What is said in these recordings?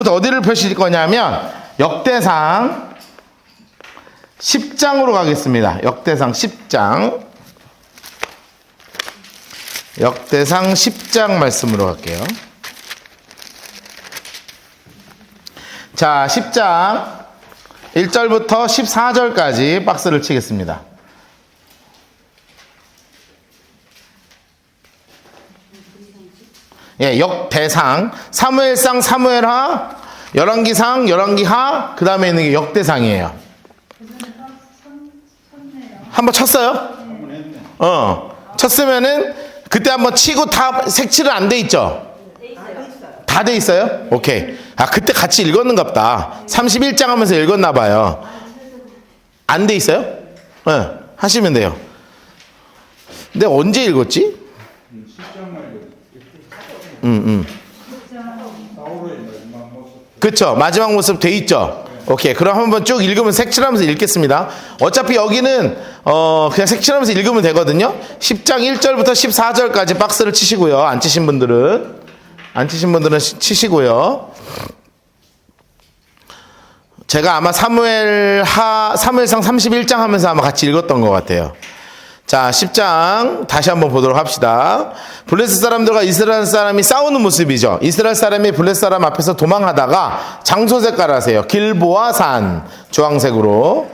어디를 펴실 거냐면 역대상 10장으로 가겠습니다. 역대상 10장. 역대상 10장 말씀으로 갈게요. 자, 10장 1절부터 14절까지 박스를 치겠습니다. 예, 역대상, 사무엘상, 사무엘하, 열왕기상, 열왕기하, 그 다음에 있는 게 역대상이에요. 한번 쳤어요? 쳤으면은 그때 한번 치고 다 색칠은 안 돼 있죠? 다 돼 있어요? 오케이. 아, 그때 같이 읽었는갑다. 31장 하면서 읽었나 봐요. 안 돼 있어요? 네, 하시면 돼요. 근데 언제 읽었지? 그쵸. 마지막 모습 돼 있죠. 오케이. 그럼 한번 쭉 읽으면 색칠하면서 읽겠습니다. 어차피 여기는 그냥 색칠하면서 읽으면 되거든요. 10장 1절부터 14절까지 박스를 치시고요. 안 치신 분들은 치시고요. 제가 아마 사무엘상 31장 하면서 아마 같이 읽었던 것 같아요. 자, 10장 다시 한번 보도록 합시다. 블레셋 사람들과 이스라엘 사람이 싸우는 모습이죠. 이스라엘 사람이 블레셋 사람 앞에서 도망하다가 장소 색깔 하세요. 길보아 산, 주황색으로,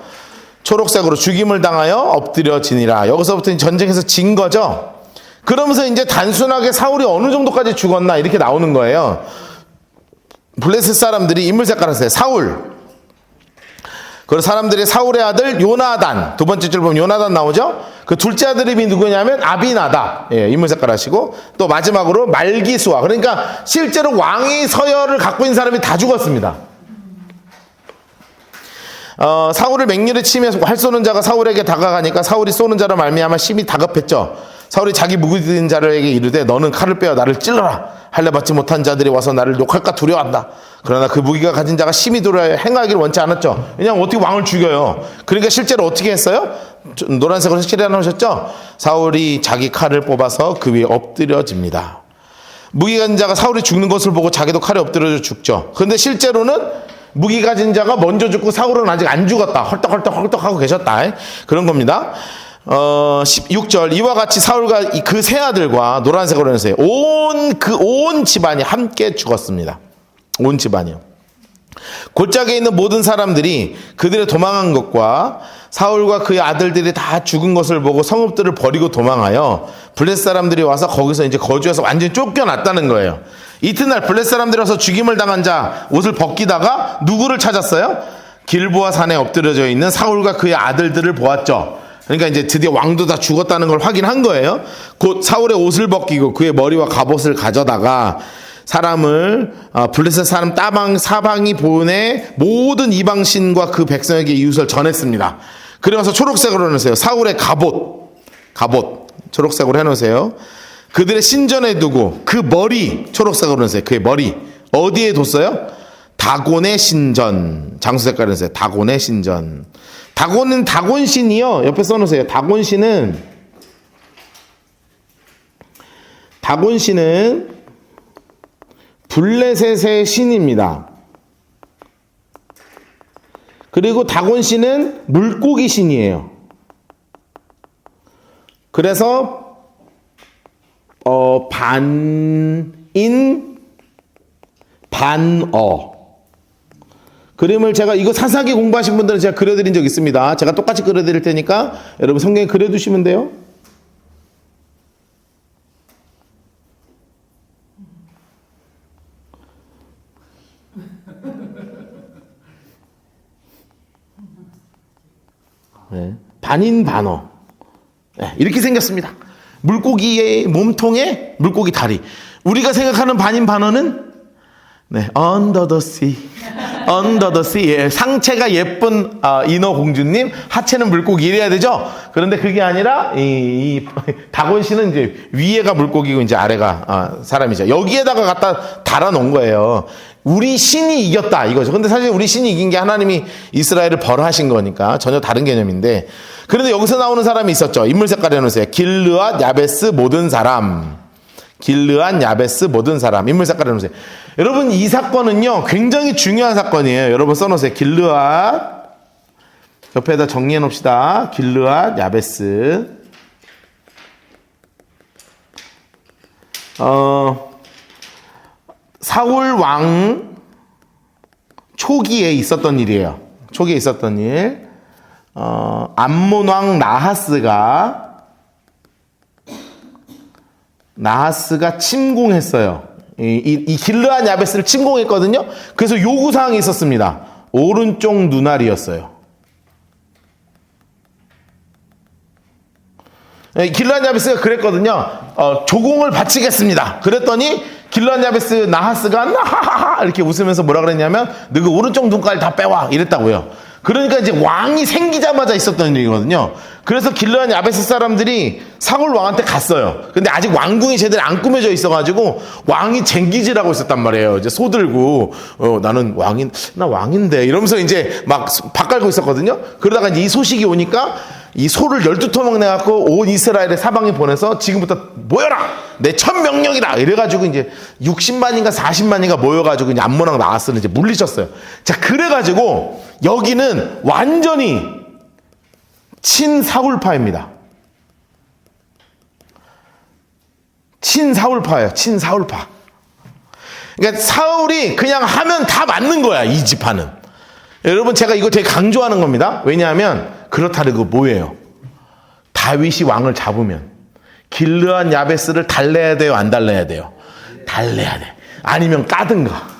초록색으로 죽임을 당하여 엎드려지니라. 여기서부터 전쟁에서 진 거죠. 그러면서 이제 단순하게 사울이 어느 정도까지 죽었나 이렇게 나오는 거예요. 블레셋 사람들이 인물 색깔 하세요. 사울. 그리고 사람들이 사울의 아들 요나단, 두 번째 줄 보면 요나단 나오죠? 그 둘째 아들 이름이 누구냐면 아비나답. 예, 인물 색깔 하시고, 또 마지막으로 말기수아. 그러니까 실제로 왕의 서열을 갖고 있는 사람이 다 죽었습니다. 사울을 맹렬히 치면서 활 쏘는 자가 사울에게 다가가니까 사울이 쏘는 자로 말미암아 심히 다급했죠. 사울이 자기 무기 든 자들에게 이르되 너는 칼을 빼어 나를 찔러라. 할례 받지 못한 자들이 와서 나를 욕할까 두려워한다. 그러나 그 무기가 가진 자가 심히 두려워 행하기를 원치 않았죠. 왜냐하면 어떻게 왕을 죽여요. 그러니까 실제로 어떻게 했어요? 노란색으로 색칠해 놓으셨죠. 사울이 자기 칼을 뽑아서 그 위에 엎드려집니다. 무기 가진 자가 사울이 죽는 것을 보고 자기도 칼에 엎드려져 죽죠. 그런데 실제로는 무기 가진 자가 먼저 죽고 사울은 아직 안 죽었다. 헐떡헐떡 하고 계셨다. 그런 겁니다. 16절 이와 같이 사울과 그 세 아들과 노란색으로 해주세요. 온 집안이 함께 죽었습니다. 온 집안이요. 골짜기에 있는 모든 사람들이 그들의 도망한 것과 사울과 그의 아들들이 다 죽은 것을 보고 성읍들을 버리고 도망하여 블레셋 사람들이 와서 거기서 이제 거주해서 완전히 쫓겨났다는 거예요. 이튿날 블레셋 사람들이 와서 죽임을 당한 자 옷을 벗기다가 누구를 찾았어요? 길보아 산에 엎드려져 있는 사울과 그의 아들들을 보았죠. 그러니까 이제 드디어 왕도 다 죽었다는 걸 확인한 거예요. 곧 사울의 옷을 벗기고 그의 머리와 갑옷을 가져다가 사람을 블레셋 사람 사방이 보내 모든 이방신과 그 백성에게 이웃을 전했습니다. 그래서 초록색으로 해놓으세요. 사울의 갑옷 초록색으로 해놓으세요. 그들의 신전에 두고 그 머리 초록색으로 해놓으세요. 그의 머리 어디에 뒀어요? 다곤의 신전. 장수 색깔을 해놓으세요. 다곤의 신전. 다곤은 다곤신이요. 옆에 써놓으세요. 다곤신은 블레셋의 신입니다. 그리고 다곤신은 물고기 신이에요. 그래서 반인 반어. 그림을 제가 이거 사사기 공부하신 분들은 제가 그려드린 적 있습니다. 제가 똑같이 그려드릴 테니까 여러분 성경에 그려두시면 돼요. 네. 반인 반어. 네, 이렇게 생겼습니다. 물고기의 몸통에 물고기 다리. 우리가 생각하는 반인 반어는 under the sea. 예, 상체가 예쁜 인어공주님, 하체는 물고기 이래야 되죠? 그런데 그게 아니라 이 다곤씨는 이제 위에가 물고기고 이제 아래가 사람이죠. 여기에다가 갖다 달아놓은 거예요. 우리 신이 이겼다 이거죠. 근데 사실 우리 신이 이긴 게 하나님이 이스라엘을 벌하신 거니까 전혀 다른 개념인데, 그런데 여기서 나오는 사람이 있었죠. 인물 색깔 해놓으세요. 길르앗 야베스 모든 사람. 길르앗, 야베스 모든 사람. 인물 색깔 해놓으세요. 여러분 이 사건은요 굉장히 중요한 사건이에요. 여러분 써놓으세요. 길르앗, 옆에다 정리해 놓읍시다. 길르앗, 야베스. 사울 왕 초기에 있었던 일이에요. 초기에 있었던 일. 암몬 왕 나하스가 침공했어요. 이 길르앗 야베스를 침공했거든요. 그래서 요구사항이 있었습니다. 오른쪽 눈알이었어요. 길르앗 야베스가 그랬거든요. 조공을 바치겠습니다. 그랬더니 길르앗 야베스 나하스가 나하하하 이렇게 웃으면서 뭐라 그랬냐면 너그 오른쪽 눈깔 다 빼와 이랬다고요. 그러니까 이제 왕이 생기자마자 있었던 일이거든요. 그래서 길르앗 야베스 사람들이 사울 왕한테 갔어요. 근데 아직 왕궁이 제대로 안 꾸며져 있어가지고 왕이 쟁기질하고 있었단 말이에요. 이제 소 들고 나는 나 왕인데 이러면서 이제 막 밥 깔고 있었거든요. 그러다가 이제 이 소식이 오니까 이 소를 12토막 내갖고 온 이스라엘의 사방에 보내서 지금부터 모여라! 내 천 명령이다! 이래가지고 이제 60만인가 40만인가 모여가지고 이제 암몬왕 나하스는 이제 물리쳤어요. 자, 그래가지고 여기는 완전히 친사울파입니다. 친사울파예요. 친사울파. 그러니까 사울이 그냥 하면 다 맞는 거야. 이 지파는. 여러분 제가 이거 되게 강조하는 겁니다. 왜냐하면 그렇다고 뭐예요? 다윗이 왕을 잡으면 길르앗 야베스를 달래야 돼요? 안 달래야 돼요? 달래야 돼. 아니면 까든가.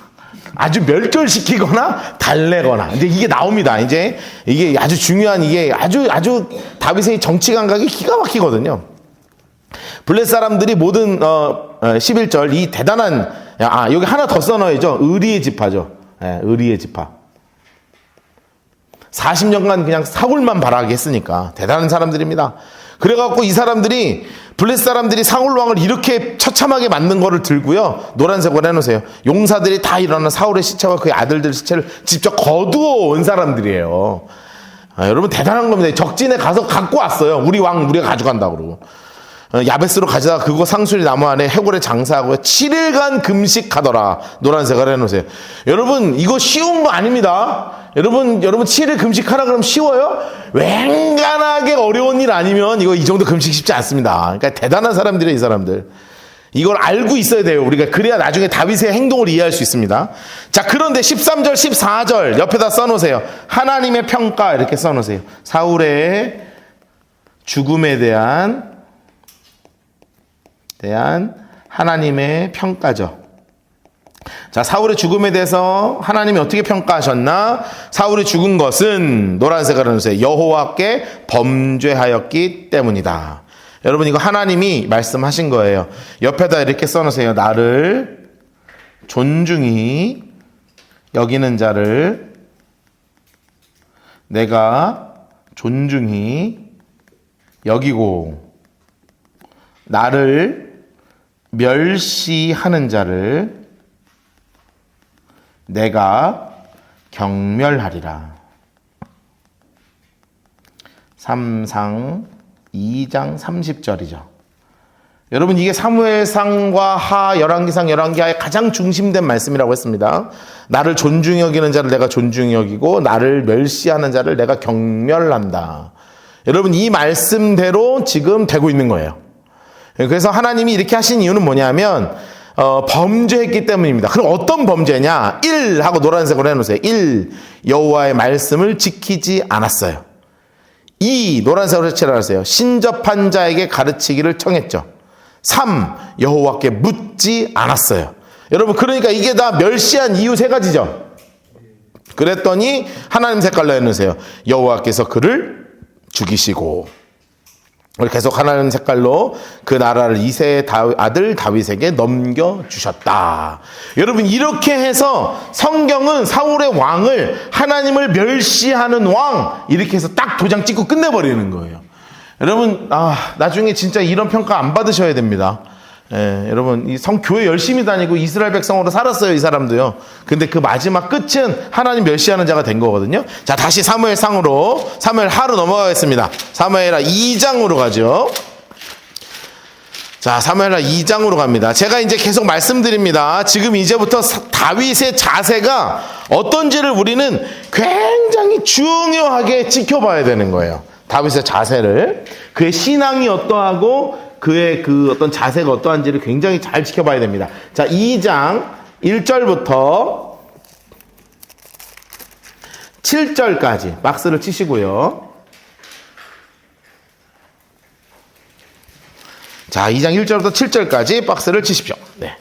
아주 멸절시키거나 달래거나. 이제 이게 나옵니다. 이제 이게 아주 중요한 이게 아주 다윗의 정치 감각이 기가 막히거든요. 블레 사람들이 모든 11절 이 대단한 여기 하나 더 써놔야죠. 의리의 지파죠. 의리의 지파. 40년간 그냥 사울만 바라게 했으니까 대단한 사람들입니다. 그래갖고 이 사람들이 블레스 사람들이 사울 왕을 이렇게 처참하게 만든 거를 들고요. 노란색으로 해놓으세요. 용사들이 다 일어나 사울의 시체와 그의 아들들 시체를 직접 거두어 온 사람들이에요. 여러분 대단한 겁니다. 적진에 가서 갖고 왔어요. 우리 왕 우리가 가져간다고 그러고. 야베스로 가져다가 그거 상수리 나무 안에 해골에 장사하고 7일간 금식하더라. 노란색을 해놓으세요. 여러분 이거 쉬운 거 아닙니다. 여러분 7일 금식하라 그러면 쉬워요? 웬간하게 어려운 일 아니면 이거 이 정도 금식 쉽지 않습니다. 그러니까 대단한 사람들이에요. 이 사람들. 이걸 알고 있어야 돼요. 우리가 그래야 나중에 다윗의 행동을 이해할 수 있습니다. 자, 그런데 13절 14절 옆에다 써놓으세요. 하나님의 평가 이렇게 써놓으세요. 사울의 죽음에 대한 하나님의 평가죠. 자, 사울의 죽음에 대해서 하나님이 어떻게 평가하셨나? 사울이 죽은 것은 노란색으로 해주세요. 여호와께 범죄하였기 때문이다. 여러분 이거 하나님이 말씀하신 거예요. 옆에다 이렇게 써놓으세요. 나를 존중히 여기는 자를 내가 존중히 여기고 나를 멸시하는 자를 내가 경멸하리라. 3상 2장 30절이죠. 여러분 이게 사무엘상과 하 열왕기상 열왕기하의 가장 중심된 말씀이라고 했습니다. 나를 존중히 여기는 자를 내가 존중히 여기고 나를 멸시하는 자를 내가 경멸한다. 여러분 이 말씀대로 지금 되고 있는 거예요. 그래서 하나님이 이렇게 하신 이유는 뭐냐면 범죄했기 때문입니다. 그럼 어떤 범죄냐? 1 하고 노란색으로 해놓으세요. 1 여호와의 말씀을 지키지 않았어요. 2 노란색으로 칠하세요. 신접한 자에게 가르치기를 청했죠. 3 여호와께 묻지 않았어요. 여러분 그러니까 이게 다 멸시한 이유 세 가지죠. 그랬더니 하나님 색깔로 해놓으세요. 여호와께서 그를 죽이시고 계속 하나님 색깔로 그 나라를 이새의 아들 다윗에게 넘겨주셨다. 여러분 이렇게 해서 성경은 사울의 왕을 하나님을 멸시하는 왕 이렇게 해서 딱 도장 찍고 끝내버리는 거예요. 여러분 나중에 진짜 이런 평가 안 받으셔야 됩니다. 여러분 이 교회 열심히 다니고 이스라엘 백성으로 살았어요. 이 사람도요. 근데 그 마지막 끝은 하나님 멸시하는 자가 된 거거든요. 자, 다시 사무엘상으로 사무엘 하로 넘어가겠습니다. 사무엘하 2장으로 가죠. 자, 사무엘하 2장으로 갑니다. 제가 이제 계속 말씀드립니다. 지금 이제부터 다윗의 자세가 어떤지를 우리는 굉장히 중요하게 지켜봐야 되는 거예요. 다윗의 자세를. 그의 신앙이 어떠하고 그의 그 어떤 자세가 어떠한지를 굉장히 잘 지켜봐야 됩니다. 자, 2장 1절부터 7절까지 박스를 치시고요. 자, 2장 1절부터 7절까지 박스를 치십시오. 네.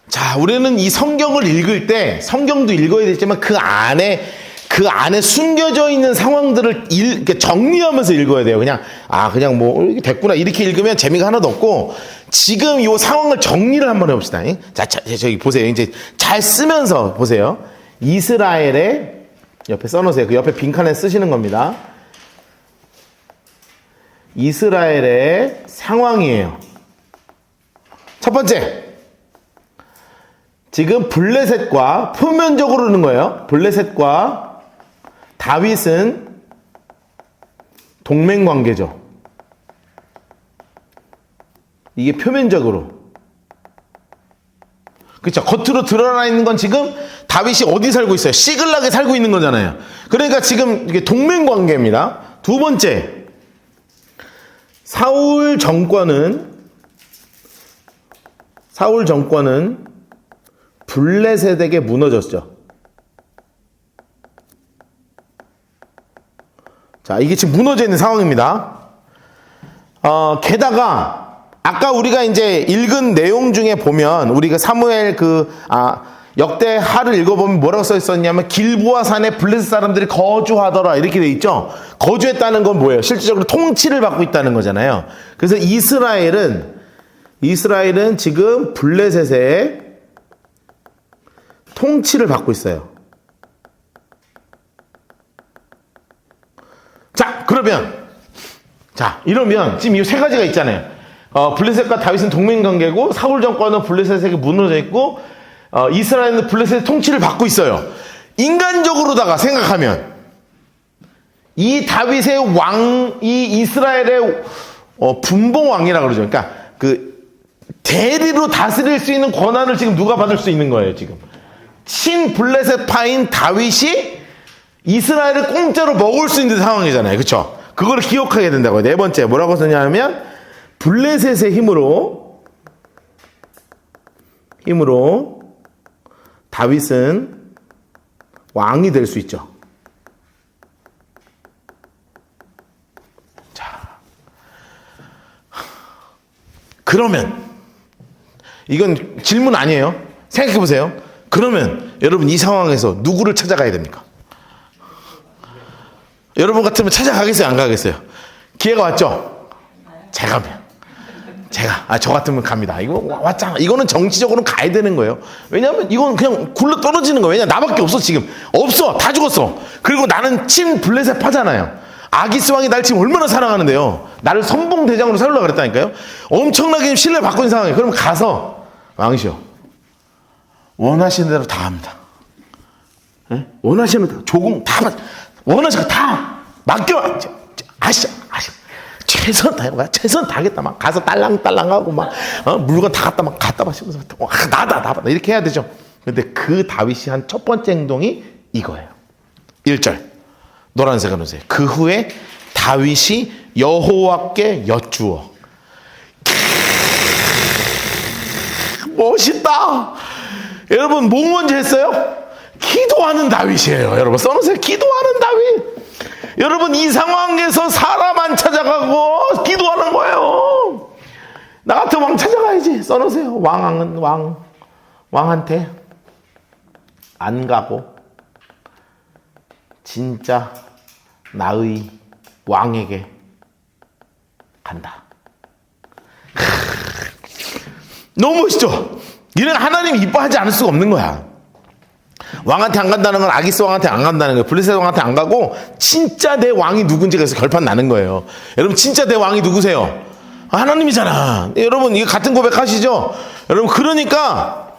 자, 우리는 이 성경을 읽을 때 성경도 읽어야 되지만 그 안에 숨겨져 있는 상황들을 이렇게 정리하면서 읽어야 돼요. 그냥 뭐 됐구나 이렇게 읽으면 재미가 하나도 없고, 지금 이 상황을 정리를 한번 해봅시다. 자, 저기 보세요. 이제 잘 쓰면서 보세요. 이스라엘의 옆에 써놓으세요. 그 옆에 빈칸에 쓰시는 겁니다. 이스라엘의 상황이에요. 첫 번째, 지금 블레셋과 표면적으로는 거예요. 블레셋과 다윗은 동맹 관계죠. 이게 표면적으로. 그렇죠. 겉으로 드러나 있는 건 지금 다윗이 어디 살고 있어요? 시글락에 살고 있는 거잖아요. 그러니까 지금 이게 동맹 관계입니다. 두 번째, 사울 정권은 블레셋에게 무너졌죠. 자, 이게 지금 무너져 있는 상황입니다. 게다가 아까 우리가 이제 읽은 내용 중에 보면, 우리가 사무엘 역대하를 읽어보면 뭐라고 써 있었냐면, 길보아 산에 블레셋 사람들이 거주하더라 이렇게 돼 있죠. 거주했다는 건 뭐예요? 실질적으로 통치를 받고 있다는 거잖아요. 그래서 이스라엘은 지금 블레셋의 통치를 받고 있어요. 이러면 지금 이 세 가지가 있잖아요. 블레셋과 다윗은 동맹관계고, 사울 정권은 블레셋에게 무너져 있고, 이스라엘은 블레셋의 통치를 받고 있어요. 인간적으로다가 생각하면 이 다윗의 이 이스라엘의 분봉왕이라고 그러죠. 그러니까 그 대리로 다스릴 수 있는 권한을 지금 누가 받을 수 있는 거예요, 지금. 친 블레셋파인 다윗이 이스라엘을 공짜로 먹을 수 있는 상황이잖아요. 그렇죠? 그걸 기억하게 된다고요. 네 번째, 뭐라고 썼냐면, 블레셋의 힘으로 다윗은 왕이 될 수 있죠. 자, 그러면 이건 질문 아니에요. 생각해 보세요. 그러면 여러분, 이 상황에서 누구를 찾아가야 됩니까? 여러분 같으면 찾아가겠어요? 안 가겠어요? 기회가 왔죠? 저 같으면 갑니다. 이거 왔잖아. 이거는 정치적으로는 가야 되는 거예요. 왜냐하면 이건 그냥 굴러 떨어지는 거예요. 왜냐, 나밖에 없어. 지금 없어. 다 죽었어. 그리고 나는 친 블레셋 파잖아요. 아기스 왕이 날 지금 얼마나 사랑하는데요. 나를 선봉 대장으로 세우려고 그랬다니까요. 엄청나게 신뢰 받고 있는 상황이에요. 그럼 가서, 왕이시여, 원하시는 대로 다 합니다. 네? 원하시는 대로 조공 다 원하시는 거 다 맡겨. 아시죠? 최선 다해봐. 최선 다하겠다. 막 가서 딸랑딸랑하고 막 물건 다 갖다 마시면서 나다 이렇게 해야 되죠. 근데 그 다윗이 한 첫 번째 행동이 이거예요. 1절 노란색을 놓으세요. 그 후에 다윗이 여호와께 여쭈어. 멋있다. 여러분, 뭐 먼저 했어요? 기도하는 다윗이에요. 여러분 써놓으세요. 기도하는 다윗. 여러분, 이 상황에서 사람 안 찾아가고 기도하는 거예요. 나 같은 왕 찾아가야지. 써놓으세요. 왕한테 안 가고 진짜 나의 왕에게 간다. 너무 멋있죠? 이런 하나님 이뻐하지 않을 수가 없는 거야. 왕한테 안 간다는 건 아기스 왕한테 안 간다는 거예요. 블레셋 왕한테 안 가고 진짜 내 왕이 누군지가 해서 결판 나는 거예요. 여러분 진짜 내 왕이 누구세요? 하나님이잖아. 여러분 이거 같은 고백하시죠? 여러분 그러니까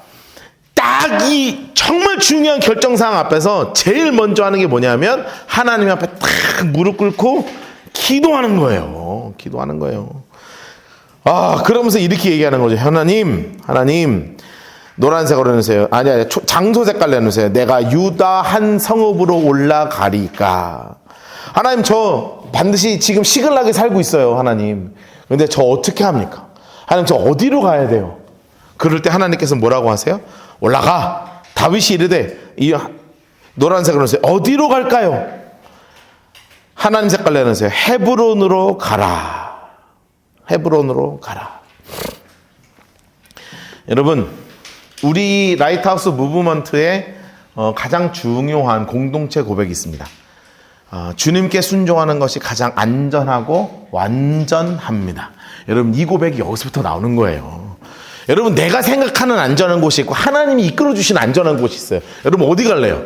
딱 이 정말 중요한 결정사항 앞에서 제일 먼저 하는 게 뭐냐면 하나님 앞에 딱 무릎 꿇고 기도하는 거예요. 기도하는 거예요. 그러면서 이렇게 얘기하는 거죠. 하나님 노란색으로 해주세요. 아니 장소 색깔 내놓으세요. 내가 유다 한 성읍으로 올라가리까. 하나님 저 반드시 지금 시글락에 살고 있어요. 하나님. 근데 저 어떻게 합니까? 하나님 저 어디로 가야 돼요? 그럴 때 하나님께서 뭐라고 하세요? 올라가. 다윗이 이르되 이 노란색으로 해주세요. 어디로 갈까요? 하나님 색깔 내놓으세요. 헤브론으로 가라. 헤브론으로 가라. 여러분 우리 라이트하우스 무브먼트의 가장 중요한 공동체 고백이 있습니다. 주님께 순종하는 것이 가장 안전하고 완전합니다. 여러분 이 고백이 여기서부터 나오는 거예요. 여러분 내가 생각하는 안전한 곳이 있고 하나님이 이끌어주신 안전한 곳이 있어요. 여러분 어디 갈래요?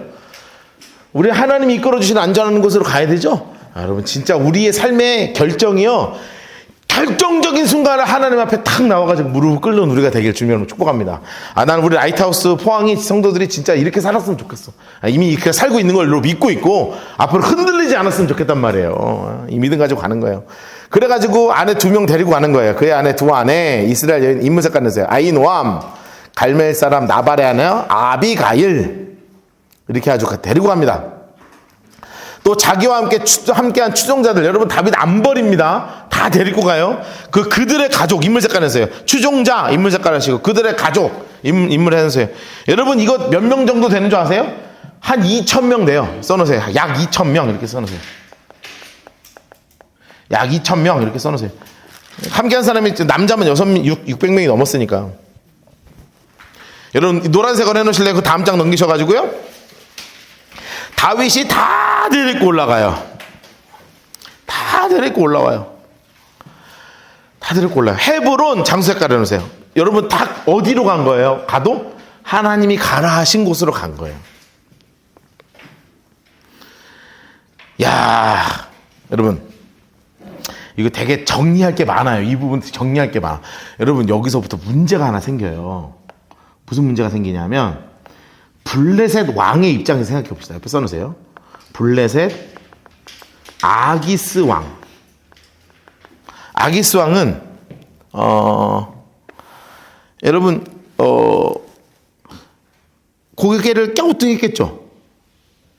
우리 하나님이 이끌어주신 안전한 곳으로 가야 되죠? 여러분 진짜 우리의 삶의 결정이요 결정적인 순간을 하나님 앞에 탁 나와가지고 무릎을 꿇는 우리가 되길 주님으로 축복합니다. 나는 우리 라이트하우스 포항이 성도들이 진짜 이렇게 살았으면 좋겠어. 이미 이렇게 살고 있는 걸로 믿고 있고 앞으로 흔들리지 않았으면 좋겠단 말이에요. 이 믿음 가지고 가는 거예요. 그래가지고 아내 2명 데리고 가는 거예요. 그의 아내 두 아내 이스라엘 여인 인물 색깔 내세요. 아이노암 갈멜 사람 나발의 아내 아비가일 이렇게 아주 데리고 갑니다. 또 자기와 함께한 추종자들 여러분 다윗 안 버립니다. 다 데리고 가요. 그들의 가족 인물 색깔 해주세요. 추종자 인물 색깔 하시고 그들의 가족 인물 해주세요. 여러분 이거 몇 명 정도 되는 줄 아세요? 한 2,000명 돼요. 써놓으세요. 약 2,000명 이렇게 써놓으세요. 약 2,000명 이렇게 써놓으세요. 함께한 사람이 남자면 600명이 넘었으니까. 여러분 노란색으로 해놓으실래요? 그 다음 장 넘기셔가지고요. 다윗이 다 데리고 올라가요. 다 데리고 올라와요. 다 데리고 올라와요. 헤브론 장소 색깔 해놓으세요. 여러분 다 어디로 간 거예요? 가도 하나님이 가라 하신 곳으로 간 거예요. 야, 여러분 이거 되게 정리할 게 많아요. 이 부분 정리할 게 많아. 여러분 여기서부터 문제가 하나 생겨요. 무슨 문제가 생기냐면 블레셋 왕의 입장에서 생각해 봅시다. 옆에 써놓으세요. 블레셋 아기스 왕. 아기스 왕은 여러분 고개를 갸우뚱했겠죠.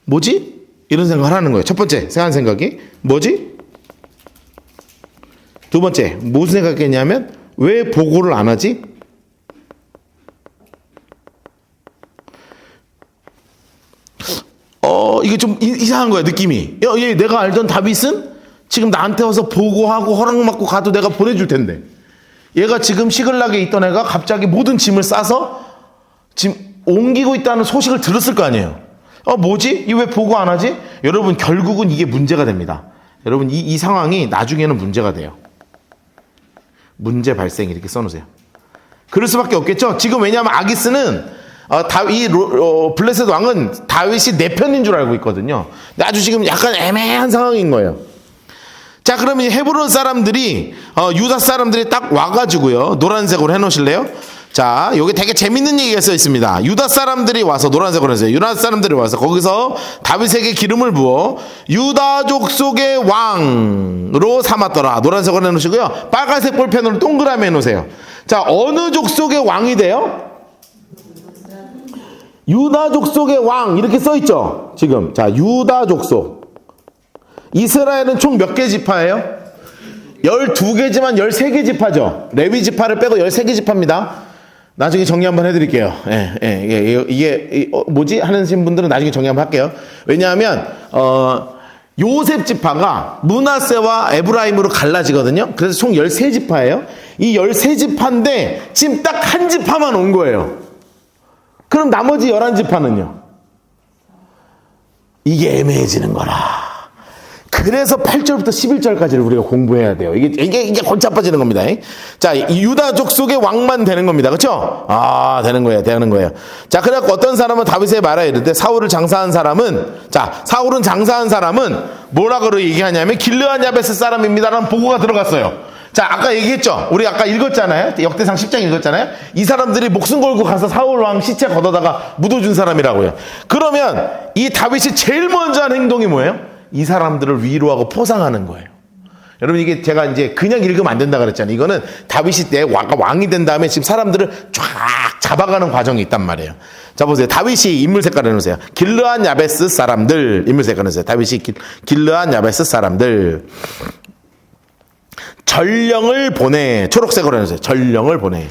뭐지? 이런 생각을 하는 거예요. 첫 번째 생각하는 생각이 뭐지? 두 번째 무슨 생각했냐면 왜 보고를 안 하지? 이게 좀 이상한 거야 느낌이. 얘 내가 알던 다윗은 지금 나한테 와서 보고하고 허락받고 가도 내가 보내줄 텐데 얘가 지금 시글락에 있던 애가 갑자기 모든 짐을 싸서 지금 옮기고 있다는 소식을 들었을 거 아니에요. 뭐지? 이 왜 보고 안 하지? 여러분 결국은 이게 문제가 됩니다. 여러분 이 상황이 나중에는 문제가 돼요. 문제 발생 이렇게 써놓으세요. 그럴 수밖에 없겠죠. 지금 왜냐하면 아기스는 블레셋 왕은 다윗이 내 편인 줄 알고 있거든요. 근데 아주 지금 약간 애매한 상황인 거예요. 자, 그러면 헤브론 사람들이 유다 사람들이 딱 와가지고요. 노란색으로 해놓으실래요? 자, 여기 되게 재밌는 얘기가 써 있습니다. 유다 사람들이 와서 노란색으로 해서 유다 사람들이 와서 거기서 다윗에게 기름을 부어 유다족 속의 왕으로 삼았더라. 노란색으로 해놓으시고요. 빨간색 볼펜으로 동그라미 해놓으세요. 자, 어느 족 속의 왕이 돼요? 유다족 속의 왕 이렇게 써있죠. 지금 자 유다 족속. 이스라엘은 총 몇 개 지파예요? 12개지만 13개 지파죠. 레위 지파를 빼고 13개 지파입니다. 나중에 정리 한번 해드릴게요. 이게 뭐지? 하는 분들은 나중에 정리 한번 할게요. 왜냐하면 요셉 지파가 므낫세와 에브라임으로 갈라지거든요. 그래서 총 13지파예요. 이 13지파인데 지금 딱 한 지파만 온 거예요. 그럼 나머지 11지파는요? 이게 애매해지는 거라. 그래서 8절부터 11절까지를 우리가 공부해야 돼요. 이게 골치 아파지는 겁니다. 자, 유다족 속의 왕만 되는 겁니다. 그렇죠? 아, 되는 거예요. 자, 그래갖고 어떤 사람은 다윗에 말하여 이르되 사울은 장사한 사람은 뭐라 그러 얘기하냐면 길르앗 야베스 사람입니다라는 보고가 들어갔어요. 자, 아까 얘기했죠? 우리 아까 읽었잖아요? 역대상 10장 읽었잖아요? 이 사람들이 목숨 걸고 가서 사울 왕 시체 걷어다가 묻어준 사람이라고요. 그러면 이 다윗이 제일 먼저 한 행동이 뭐예요? 이 사람들을 위로하고 포상하는 거예요. 여러분, 이게 제가 이제 그냥 읽으면 안 된다 그랬잖아요. 이거는 다윗이 왕이 된 다음에 지금 사람들을 쫙 잡아가는 과정이 있단 말이에요. 자, 보세요. 다윗이 인물 색깔을 해놓으세요. 길르앗 야베스 사람들. 인물 색깔을 해놓으세요. 다윗이 길르앗 야베스 사람들. 전령을 보내. 초록색으로 해놓으세요. 전령을 보내.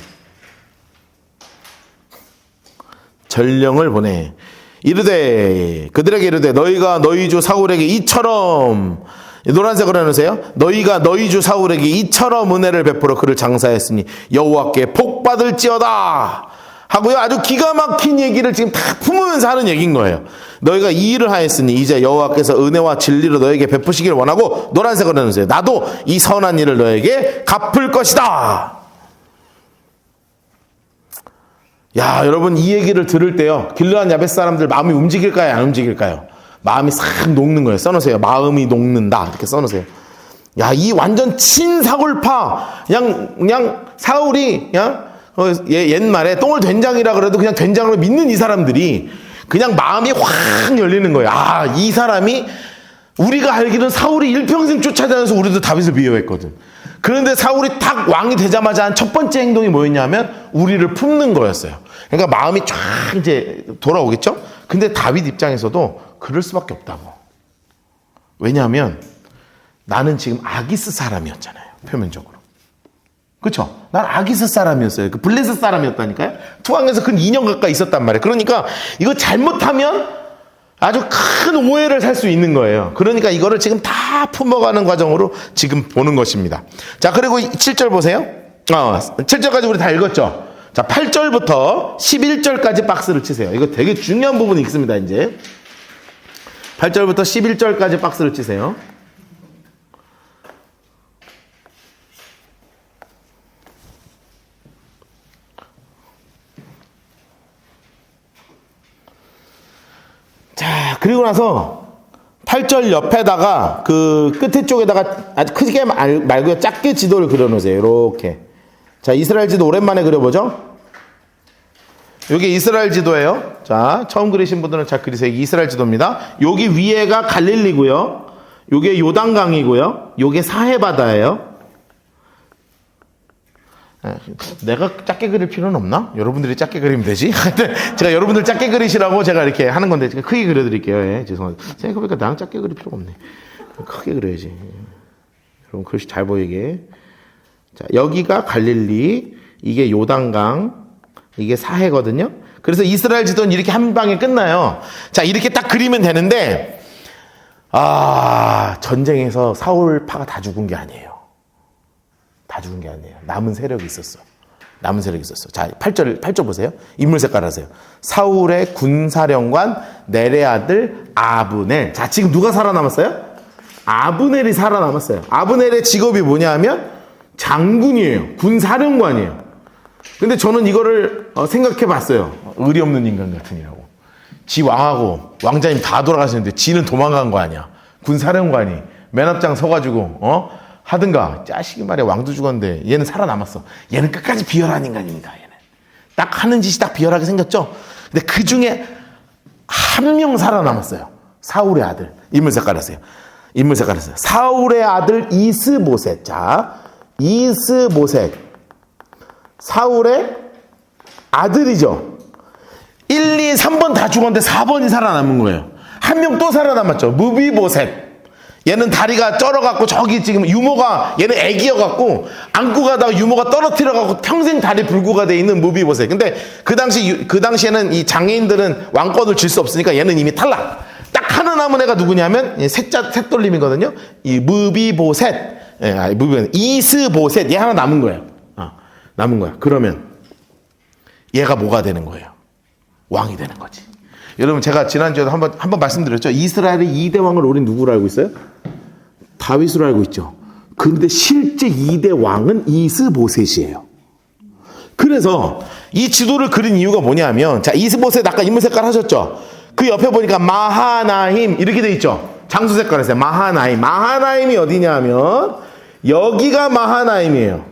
이르되 그들에게 이르되 너희가 너희 주 사울에게 이처럼, 노란색으로 해놓으세요. 너희가 너희 주 사울에게 이처럼 은혜를 베풀어 그를 장사했으니 여호와께 복 받을지어다 하고요. 아주 기가 막힌 얘기를 지금 다 품으면서 하는 얘기인 거예요. 너희가 이 일을 하였으니 이제 여호와께서 은혜와 진리로 너에게 베푸시길 원하고, 노란색으로 해놓으세요. 나도 이 선한 일을 너에게 갚을 것이다. 야, 여러분, 이 얘기를 들을 때요, 길르앗 야베스 사람들 마음이 움직일까요, 안 움직일까요? 마음이 싹 녹는 거예요. 써놓으세요. 마음이 녹는다, 이렇게 써놓으세요. 야, 이 완전 친사골파, 그냥 사울이 옛말에 똥을 된장이라 그래도 그냥 된장으로 믿는 이 사람들이 그냥 마음이 확 열리는 거예요. 아, 이 사람이, 우리가 알기로는 사울이 일평생 쫓아다녀서 우리도 다윗을 미워했거든. 그런데 사울이 딱 왕이 되자마자 한 첫 번째 행동이 뭐였냐면 우리를 품는 거였어요. 그러니까 마음이 쫙 이제 돌아오겠죠? 근데 다윗 입장에서도 그럴 수밖에 없다고. 왜냐하면 나는 지금 아기스 사람이었잖아요. 표면적으로. 그렇죠? 난 아기스 사람이었어요. 그 블레셋 사람이었다니까요. 투항에서 근 2년 가까이 있었단 말이에요. 그러니까 이거 잘못하면 아주 큰 오해를 살 수 있는 거예요. 그러니까 이거를 지금 다 품어가는 과정으로 지금 보는 것입니다. 자, 그리고 7절 보세요. 7절까지 우리 다 읽었죠? 자, 8절부터 11절까지 박스를 치세요. 이거 되게 중요한 부분이 있습니다, 이제. 8절부터 11절까지 박스를 치세요. 자, 그리고 나서 8절 옆에다가 그 끝에 쪽에다가 아주 크게 말고요, 작게 지도를 그려놓으세요. 이렇게. 자, 이스라엘 지도 오랜만에 그려보죠. 이게 이스라엘 지도예요. 자, 처음 그리신 분들은 잘 그리세요. 이스라엘 지도입니다. 여기 위에가 갈릴리고요, 요게 요단강이고요, 요게 사해바다예요. 내가 작게 그릴 필요는 없나? 여러분들이 작게 그리면 되지? 제가 여러분들 작게 그리시라고 제가 이렇게 하는 건데, 제가 크게 그려드릴게요. 예, 죄송합니다. 생각해보니까 나는 작게 그릴 필요가 없네. 크게 그려야지. 여러분, 글씨 잘 보이게. 자, 여기가 갈릴리, 이게 요단강, 이게 사해거든요. 그래서 이스라엘 지도는 이렇게 한 방에 끝나요. 자, 이렇게 딱 그리면 되는데, 전쟁에서 사울파가 다 죽은 게 아니에요. 다 죽은 게 아니에요. 남은 세력이 있었어. 자, 8절 보세요. 인물 색깔 하세요. 사울의 군사령관 넬의 아들 아브넬. 자, 지금 누가 살아남았어요? 아브넬이 살아남았어요. 아브넬의 직업이 뭐냐 하면 장군이에요. 군사령관이에요. 근데 저는 이거를 생각해 봤어요. 의리 없는 인간 같으니라고. 지 왕하고 왕자님 다 돌아가시는데 지는 도망간 거 아니야. 군사령관이 맨 앞장 서가지고 하든가, 자식이 말이야, 왕도 죽었는데 얘는 살아남았어. 얘는 끝까지 비열한 인간입니다. 얘는 딱 하는 짓이 딱 비열하게 생겼죠. 근데 그 중에 한 명 살아남았어요. 사울의 아들. 인물 색깔 하세요. 사울의 아들 이스보셋. 자, 이스보셋, 사울의 아들이죠. 1, 2, 3번 다 죽었는데 4번이 살아남은 거예요. 한 명 또 살아남았죠. 무비보셋. 얘는 다리가 쩔어갖고 저기 지금 유모가, 얘는 애기여갖고 안고 가다가 유모가 떨어뜨려갖고 평생 다리 불구가 돼 있는 무비보셋. 근데 그 당시에는 이 장애인들은 왕권을 질 수 없으니까 얘는 이미 탈락. 딱 하나 남은 애가 누구냐면 셋돌림이거든요. 이 무비보셋, 이스보셋, 얘 하나 남은 거예요. 남은 거야. 그러면 얘가 뭐가 되는 거예요? 왕이 되는 거지. 여러분, 제가 지난주에도 한번 말씀드렸죠. 이스라엘의 2대 왕을 우린 누구로 알고 있어요? 다윗으로 알고 있죠. 그런데 실제 2대 왕은 이스보셋이에요. 그래서 이 지도를 그린 이유가 뭐냐면, 자, 이스보셋 아까 인물 색깔 하셨죠? 그 옆에 보니까 마하나임 이렇게 돼 있죠? 장수 색깔 했어요. 마하나임. 마하나임이 어디냐 하면 여기가 마하나임이에요.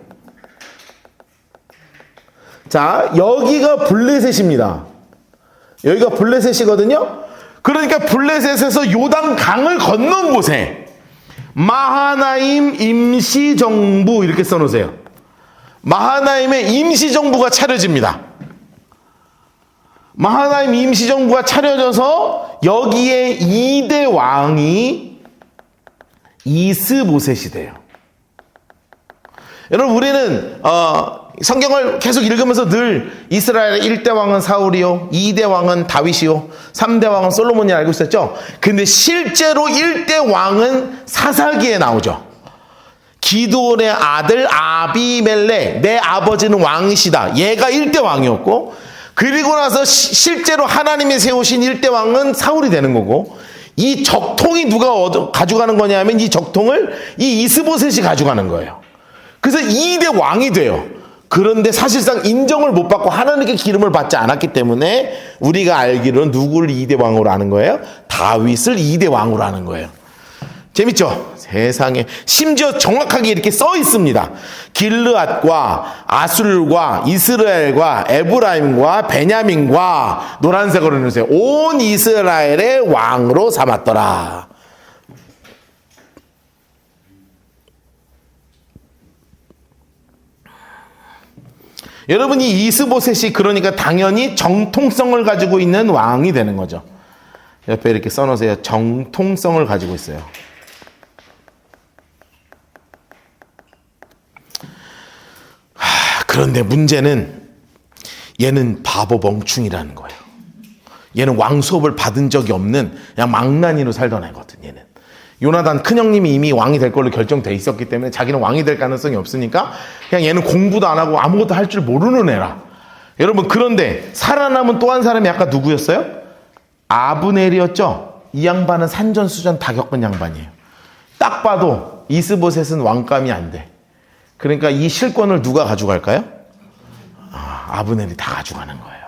자, 여기가 블레셋입니다. 여기가 블레셋이거든요. 그러니까 블레셋에서 요단 강을 건넌 곳에 마하나임 임시정부 이렇게 써놓으세요. 마하나임의 임시정부가 차려집니다. 마하나임 임시정부가 차려져서 여기에 2대 왕이 이스보셋이 돼요. 여러분, 우리는 성경을 계속 읽으면서 늘 이스라엘의 1대 왕은 사울이요, 2대 왕은 다윗이요, 3대 왕은 솔로몬이 알고 있었죠. 근데 실제로 1대 왕은 사사기에 나오죠. 기드온의 아들 아비멜렉, 내 아버지는 왕이시다. 얘가 1대 왕이었고, 그리고 나서 실제로 하나님이 세우신 1대 왕은 사울이 되는 거고, 이 적통이 누가 가져가는 거냐면 이 적통을 이 이스보셋이 가져가는 거예요. 그래서 2대 왕이 돼요. 그런데 사실상 인정을 못 받고 하나님께 기름을 받지 않았기 때문에 우리가 알기로는 누구를 2대 왕으로 아는 거예요? 다윗을 2대 왕으로 아는 거예요. 재밌죠? 세상에. 심지어 정확하게 이렇게 써 있습니다. 길르앗과 아술과 이스라엘과 에브라임과 베냐민과 노란색으로 해주세요. 온 이스라엘의 왕으로 삼았더라. 여러분, 이 이스보셋이 그러니까 당연히 정통성을 가지고 있는 왕이 되는 거죠. 옆에 이렇게 써놓으세요. 정통성을 가지고 있어요. 그런데 문제는 얘는 바보 멍충이라는 거예요. 얘는 왕 수업을 받은 적이 없는 그냥 망나니로 살던 애거든. 얘는 요나단 큰형님이 이미 왕이 될 걸로 결정돼 있었기 때문에 자기는 왕이 될 가능성이 없으니까 그냥 얘는 공부도 안 하고 아무것도 할 줄 모르는 애라. 여러분, 그런데 살아남은 또 한 사람이 아까 누구였어요? 아브넬이었죠. 이 양반은 산전수전 다 겪은 양반이에요. 딱 봐도 이스보셋은 왕감이 안 돼. 그러니까 이 실권을 누가 가져갈까요? 아브넬이 다 가져가는 거예요.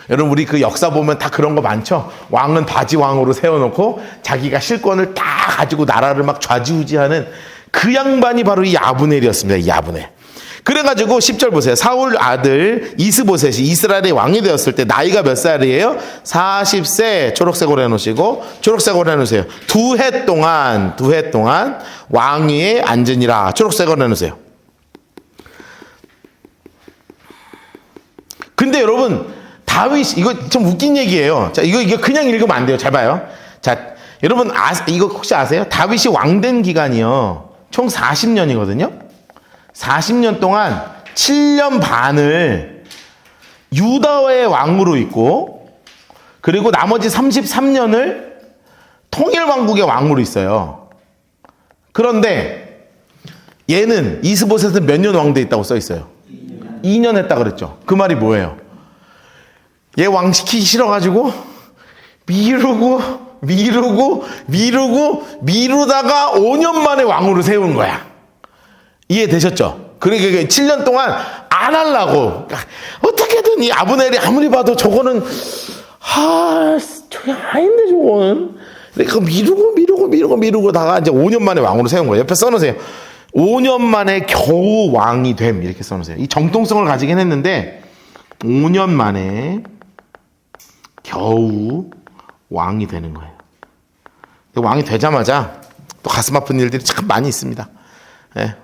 여러분, 우리 그 역사 보면 다 그런 거 많죠? 왕은 바지왕으로 세워놓고 자기가 실권을 다 가지고 나라를 막 좌지우지하는 그 양반이 바로 이 아브넬이었습니다. 이 아브넬. 그래가지고 10절 보세요. 사울 아들 이스보셋이 이스라엘의 왕이 되었을 때 나이가 몇 살이에요? 40세. 초록색으로 해놓으시고, 초록색으로 해놓으세요. 두 해 동안 왕위에 앉으니라. 초록색으로 해놓으세요. 근데 여러분, 다윗, 이거 좀 웃긴 얘기예요. 자, 이거 그냥 읽으면 안 돼요. 잘 봐요. 자, 여러분, 이거 혹시 아세요? 다윗이 왕된 기간이요, 총 40년이거든요? 40년 동안 7년 반을 유다의 왕으로 있고, 그리고 나머지 33년을 통일왕국의 왕으로 있어요. 그런데 얘는, 이스보셋은 몇 년 왕돼 있다고 써 있어요? 2년 했다 그랬죠. 그 말이 뭐예요? 얘 왕 시키기 싫어가지고 미루다가 5년 만에 왕으로 세운 거야. 이해되셨죠? 그러니까 7년 동안 안 하려고, 어떻게든 이 아브넬이 아무리 봐도 저거는 저게 아닌데 저거는, 그러니까 미루다가 이제 5년 만에 왕으로 세운 거예요. 옆에 써놓으세요. 5년 만에 겨우 왕이 됨, 이렇게 써놓으세요. 이 정통성을 가지긴 했는데 5년 만에 겨우 왕이 되는 거예요. 왕이 되자마자 또 가슴 아픈 일들이 참 많이 있습니다. 예.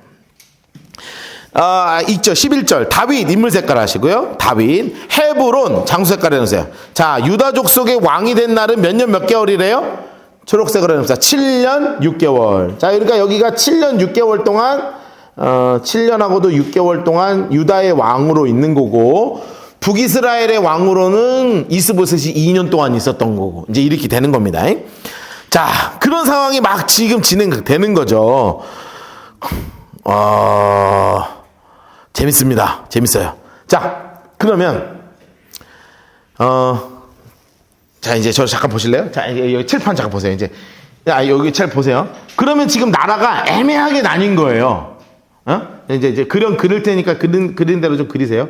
있죠. 11절. 다윗 인물 색깔 하시고요. 다윗 헤브론 장수 색깔 해놓으세요. 자, 유다족 속의 왕이 된 날은 몇 년 몇 개월이래요? 초록색으로 해놓습니다. 7년 6개월. 자, 그러니까 여기가 7년 6개월 동안 7년하고도 6개월 동안 유다의 왕으로 있는 거고, 북이스라엘의 왕으로는 이스보셋이 2년 동안 있었던 거고, 이제 이렇게 되는 겁니다. 자, 그런 상황이 막 지금 진행되는 거죠. 재밌습니다. 재밌어요. 자, 그러면 자, 이제 저 잠깐 보실래요? 자, 여기 칠판 잠깐 보세요. 이제 야, 여기 잘 보세요. 그러면 지금 나라가 애매하게 나뉜 거예요. 이제 그림 그릴 테니까 그린 대로 좀 그리세요.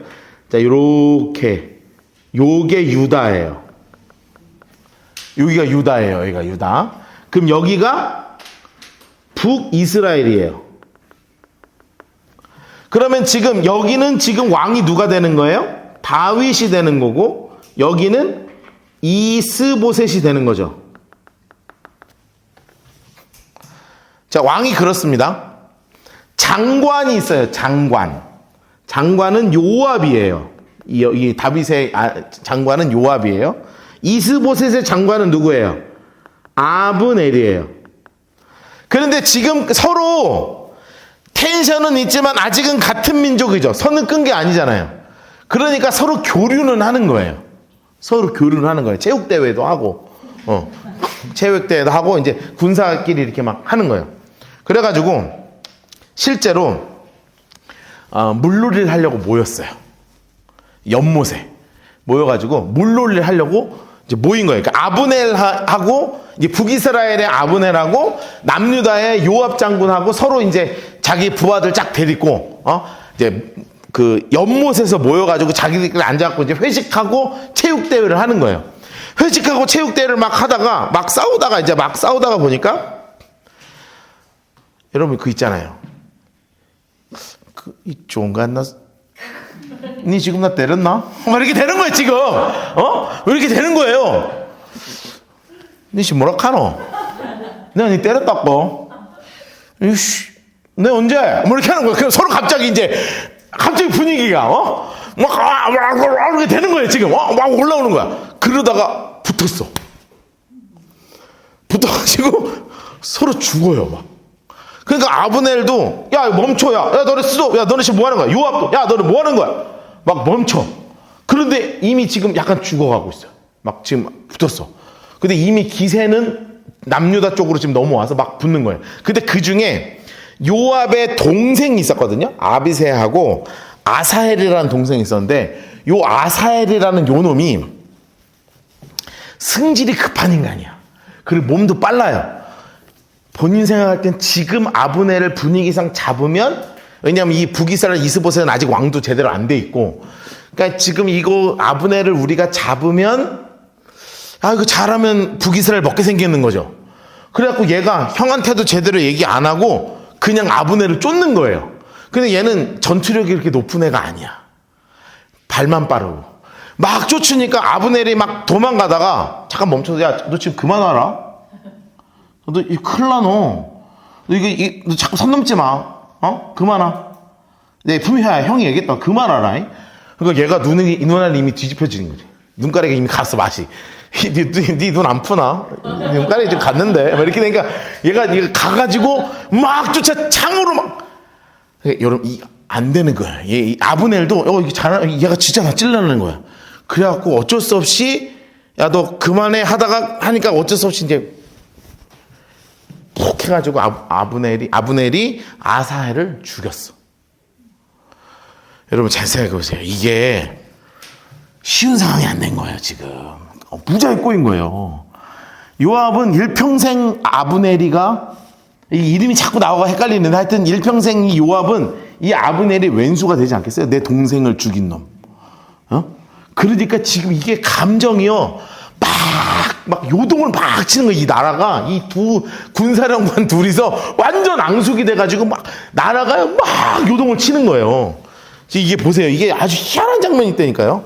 자, 요렇게. 요게 유다예요. 여기가 유다예요. 여기가 유다. 그럼 여기가 북이스라엘이에요. 그러면 지금 여기는 지금 왕이 누가 되는 거예요? 다윗이 되는 거고, 여기는 이스보셋이 되는 거죠. 자, 왕이 그렇습니다. 장관이 있어요. 장관은 요압이에요. 이 다윗의 장관은 요압이에요. 이스보셋의 장관은 누구예요? 아브넬이에요. 그런데 지금 서로 텐션은 있지만 아직은 같은 민족이죠. 선을 끈 게 아니잖아요. 그러니까 서로 교류는 하는 거예요. 체육대회도 하고, 체육대회도 하고, 이제 군사끼리 이렇게 막 하는 거예요. 그래가지고, 실제로, 물놀이를 하려고 모였어요. 연못에. 모여가지고, 물놀이를 하려고 이제 모인 거예요. 그러니까 아브넬하고, 이제 북이스라엘의 아브넬하고, 남유다의 요압 장군하고 서로 이제 자기 부하들 쫙 데리고, 이제 그 연못에서 모여가지고 자기들끼리 앉아갖고 이제 회식하고 체육대회를 하는 거예요. 회식하고 체육대회를 막 하다가, 막 싸우다가 보니까, 여러분, 그 있잖아요. 이 좋은가, 니 지금 나 때렸나? 막 이렇게 되는 거예요, 지금. 왜 이렇게 되는 거예요? 니 지금 뭐라 카노? 내가 니 때렸다고? 이씨, 내 언제? 뭐 이렇게 하는 거예요. 그럼 서로 갑자기 분위기가, 이렇게 되는 거예요, 지금. 막 올라오는 거야. 그러다가 붙어가지고 서로 죽어요, 막. 그러니까 아브넬도, 야, 멈춰, 야, 너네 스톱, 야, 너네 지금 뭐 하는 거야? 요압도, 야, 너네 뭐 하는 거야? 막 멈춰. 그런데 이미 지금 약간 죽어가고 있어요. 막 지금 붙었어. 근데 이미 기세는 남유다 쪽으로 지금 넘어와서 막 붙는 거예요. 근데 그 중에 요압의 동생이 있었거든요. 아비새하고 아사헬이라는 동생이 있었는데, 요 아사헬이라는 요 놈이 승질이 급한 인간이야. 그리고 몸도 빨라요. 본인 생각할 땐 지금 아브넬을 분위기상 잡으면, 왜냐하면 이 북이스라엘 이스보셋은 아직 왕도 제대로 안 돼 있고, 그러니까 지금 이거 아브넬을 우리가 잡으면, 이거 잘하면 북이스라엘 먹게 생기는 거죠. 그래갖고 얘가 형한테도 제대로 얘기 안 하고 그냥 아브넬을 쫓는 거예요. 근데 얘는 전투력이 이렇게 높은 애가 아니야. 발만 빠르고. 막 쫓으니까 아브넬이 막 도망가다가 잠깐 멈춰서, 야, 너 지금 그만 와라. 너 이거 큰일 나, 너 자꾸 선 넘지 마. 그만 와. 내 품위야, 형이 얘기했다. 그만 와라. 그러니까 얘가 눈알이 이미 뒤집혀지는 거지. 눈가락에 이미 갔어, 맛이. 네 눈 안 푸나? 눈가락이 좀 갔는데. 이렇게 되니까 얘가 가가지고 막 쫓아 창으로 막. 여러분, 안 되는 거야. 아브넬도, 얘가 진짜 나 찔러내는 거야. 그래갖고 어쩔 수 없이, 야, 너 그만해 하니까 어쩔 수 없이 이제 푹 해가지고 아브넬이 아사헬을 죽였어. 여러분, 잘 생각해보세요. 이게 쉬운 상황이 안 된 거예요, 지금. 무지하게 꼬인 거예요. 요압은 일평생 아브넬이가, 이 이름이 자꾸 나오고 헷갈리는데, 하여튼 일평생 이 요압은 이 아브넬의 왼수가 되지 않겠어요? 내 동생을 죽인 놈. 그러니까 지금 이게 감정이요. 막 요동을 막 치는 거예요. 이 나라가, 이 두 군사령관 둘이서 완전 앙숙이 돼가지고 막 나라가 막 요동을 치는 거예요. 이게 보세요. 이게 아주 희한한 장면이 있다니까요.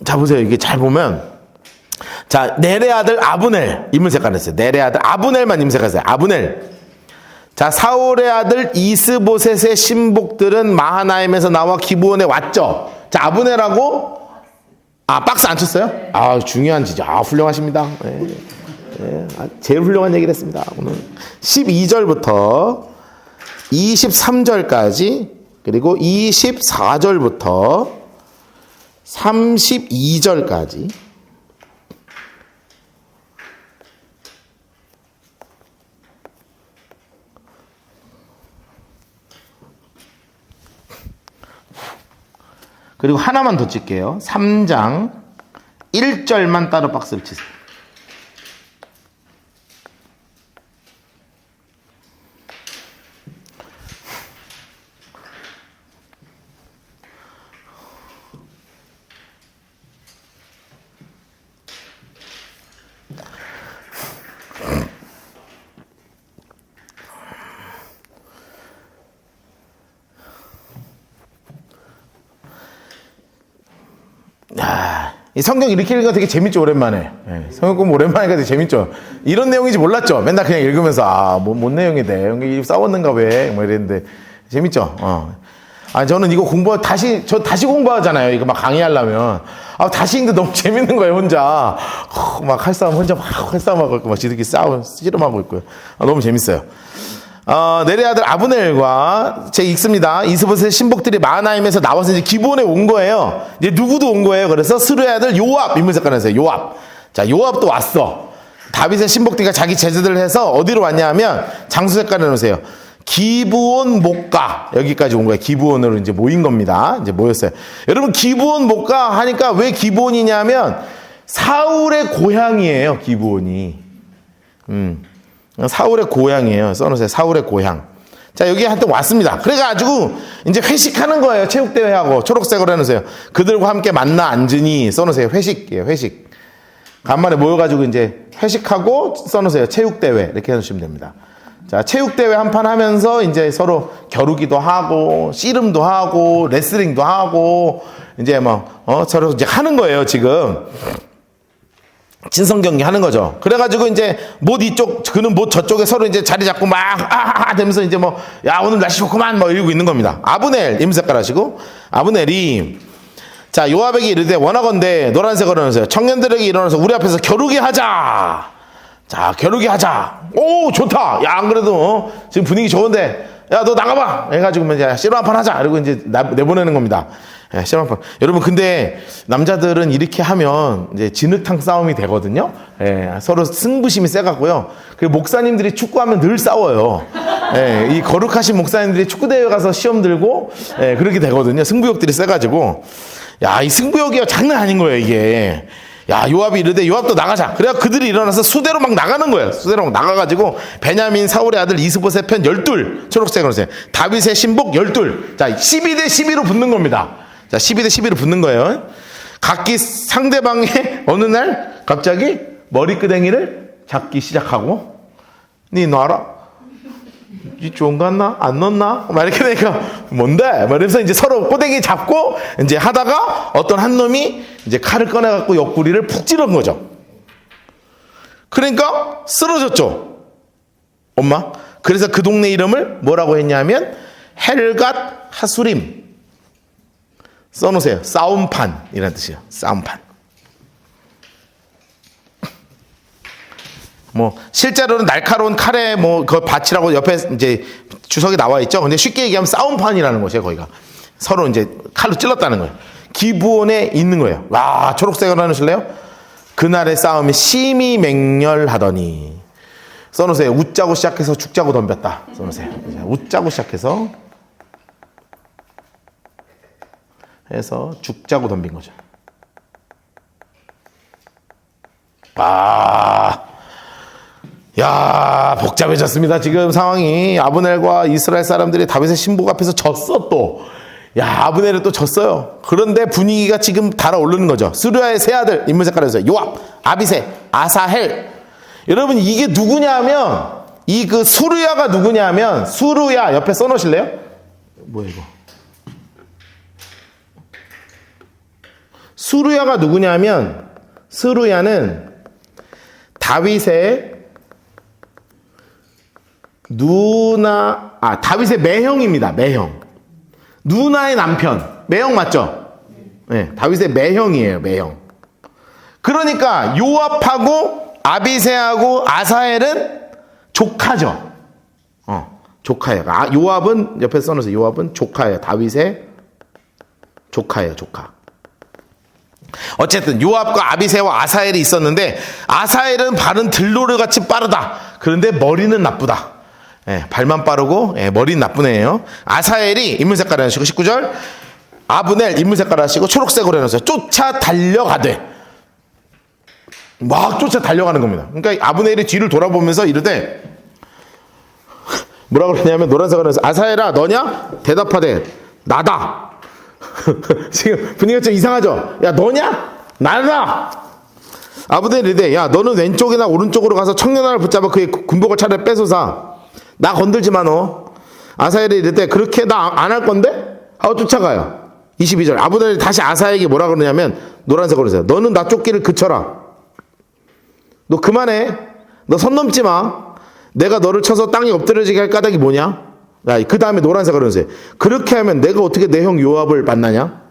자, 보세요. 이게 잘 보면, 자, 넬의 아들 아브넬 임을색 안 했어요. 넬의 아들 아브넬만 임색하세요. 아브넬. 자, 사울의 아들 이스보셋의 신복들은 마하나임에서 나와 기브온에 왔죠. 자, 아브넬하고, 박스 안 쳤어요? 중요한 지죠. 훌륭하십니다. 제일 훌륭한 얘기를 했습니다. 오늘 12절부터 23절까지, 그리고 24절부터 32절까지. 그리고 하나만 더 칠게요. 3장 1절만 따로 박스를 치세요. 이 성경 이렇게 읽으니까 되게 재밌죠, 오랜만에. 예, 성경 공부 오랜만에 하니까 되게 재밌죠. 이런 내용인지 몰랐죠. 맨날 그냥 읽으면서, 뭔 내용이대. 여기 싸웠는가 왜? 뭐 이랬는데. 재밌죠. 저는 이거 저 다시 공부하잖아요. 이거 막 강의하려면. 다시 읽는데 너무 재밌는 거예요, 혼자. 막 칼싸움, 혼자 막 칼싸움하고 있고, 막 지들끼리 씨름하고 있고요. 너무 재밌어요. 내리 아들 아브넬과 제 읽습니다. 이스보셋의 신복들이 마하나임에서 나와서 이제 기브온에 온 거예요. 이제 누구도 온 거예요. 그래서 스루의 아들 요압, 인물색깔에서 요압. 자, 요압도 왔어. 다윗의 신복들이 자기 제자들을 해서 어디로 왔냐 하면 장수 색깔을 놓으세요. 기브온 목가 여기까지 온 거예요. 기브온으로 이제 모인 겁니다. 이제 모였어요. 여러분 기브온 목가 하니까 왜 기브온이냐면 사울의 고향이에요. 기브온이. 사울의 고향이에요. 써놓으세요. 사울의 고향. 자, 여기 한테 왔습니다. 그래가지고 이제 회식하는 거예요. 체육대회하고 초록색으로 해놓으세요. 그들과 함께 만나 앉으니 써놓으세요. 회식이에요. 회식. 간만에 모여가지고 이제 회식하고 써놓으세요. 체육대회 이렇게 해놓으시면 됩니다. 자, 체육대회 한판 하면서 이제 서로 겨루기도 하고, 씨름도 하고, 레슬링도 하고, 이제 서로 이제 하는 거예요, 지금. 진성 경기 하는 거죠. 그래가지고 이제 못 이쪽, 그는 못 저쪽에 서로 이제 자리 잡고 막, 되면서 이제 야, 오늘 날씨 좋구만, 이러고 있는 겁니다. 아브넬, 임색깔 하시고, 아브넬이, 자, 요압에게 이르되 원하건대 노란색으로 해놓으세요. 청년들에게 일어나서 우리 앞에서 겨루기 하자! 자, 겨루기 하자. 오, 좋다. 야, 안 그래도 지금 분위기 좋은데, 야, 너 나가봐. 해가지고 이제 씨름 한판 하자. 이러고 이제 내보내는 겁니다. 예, 씨름 한판. 여러분, 근데 남자들은 이렇게 하면 이제 진흙탕 싸움이 되거든요. 예, 서로 승부심이 세갖고요. 그리고 목사님들이 축구하면 늘 싸워요. 예, 이 거룩하신 목사님들이 축구대회 가서 시험 들고, 예, 그렇게 되거든요. 승부욕들이 세가지고. 야, 이 승부욕이 장난 아닌 거예요, 이게. 야, 요압이 이르되 요압도 나가자. 그래야 그들이 일어나서 수대로 막 나가는 거예요. 수대로 막 나가가지고 베냐민 사울의 아들 이스보셋 편 12 초록색으로 세요. 다윗의 신복 12. 자, 12대 12로 붙는 겁니다. 자, 12대 12로 붙는 거예요. 각기 상대방의 어느 날 갑자기 머리끄댕이를 잡기 시작하고, 니 놔라. 이 좋은 거 같나? 안 넣었나? 막 이렇게 되니까 뭔데? 막 이러면서 이제 서로 꼬댕이 잡고 이제 하다가 어떤 한 놈이 이제 칼을 꺼내갖고 옆구리를 푹 찌른 거죠. 그러니까 쓰러졌죠. 엄마. 그래서 그 동네 이름을 뭐라고 했냐면 헬갓 하수림. 써놓으세요. 싸움판이라는 뜻이에요. 싸움판. 실제로는 날카로운 칼에 그걸 받치라고 옆에 이제 주석이 나와 있죠. 근데 쉽게 얘기하면 싸움판이라는 것이에요, 거기가. 서로 이제 칼로 찔렀다는 거예요. 기브온에 있는 거예요. 와, 초록색으로 해놓으실래요? 그날의 싸움이 심히 맹렬하더니. 써놓으세요. 웃자고 시작해서 죽자고 덤볐다. 써놓으세요. 웃자고 시작해서 죽자고 덤빈 거죠. 야, 복잡해졌습니다. 지금 상황이. 아브넬과 이스라엘 사람들이 다윗의 신복 앞에서 졌어, 또. 야, 아브넬은 또 졌어요. 그런데 분위기가 지금 달아오르는 거죠. 스루야의 세 아들, 인물 색깔에서 요압, 아비세, 아사헬. 여러분, 이게 누구냐면, 그 수르야가 누구냐면, 수르야, 옆에 써놓으실래요? 뭐야, 이거. 수르야가 누구냐면, 수르야는 다윗의 다윗의 매형입니다. 매형. 누나의 남편. 매형 맞죠? 네, 다윗의 매형이에요. 매형. 그러니까 요압하고 아비새하고 아사헬은 조카죠. 조카예요. 요압은 옆에 써놓으세요. 요압은 조카예요. 다윗의 조카예요. 조카. 어쨌든 요압과 아비새와 아사헬이 있었는데 아사헬은 발은 들노르같이 빠르다. 그런데 머리는 나쁘다. 예, 발만 빠르고 머리는 나쁜 애예요. 아사헬이 인물 색깔 하시고 19절 아브넬 인물 색깔 하시고 초록색으로 해놓으세요. 쫓아 달려가되 막 쫓아 달려가는 겁니다. 그러니까 아브넬이 뒤를 돌아보면서 이르되 뭐라고 그러냐면 노란색으로 해서 아사헬아 너냐? 대답하되 나다. 지금 분위기가 좀 이상하죠? 야 너냐? 나다. 아브넬이 이르되 야 너는 왼쪽이나 오른쪽으로 가서 청년 하나를 붙잡아 그의 군복을 차려 뺏어사. 나 건들지 마 너. 아사헬이 이르되 그렇게 나 안 할 건데? 하고 쫓아가요. 22절 아브넬이 다시 아사에게 뭐라 그러냐면 노란색으로 해주세요. 너는 나 쫓기를 그쳐라. 너 그만해. 너 선 넘지 마. 내가 너를 쳐서 땅에 엎드려지게 할 까닭이 뭐냐? 그 다음에 노란색으로 해주세요. 그렇게 하면 내가 어떻게 내 형 요압을 만나냐?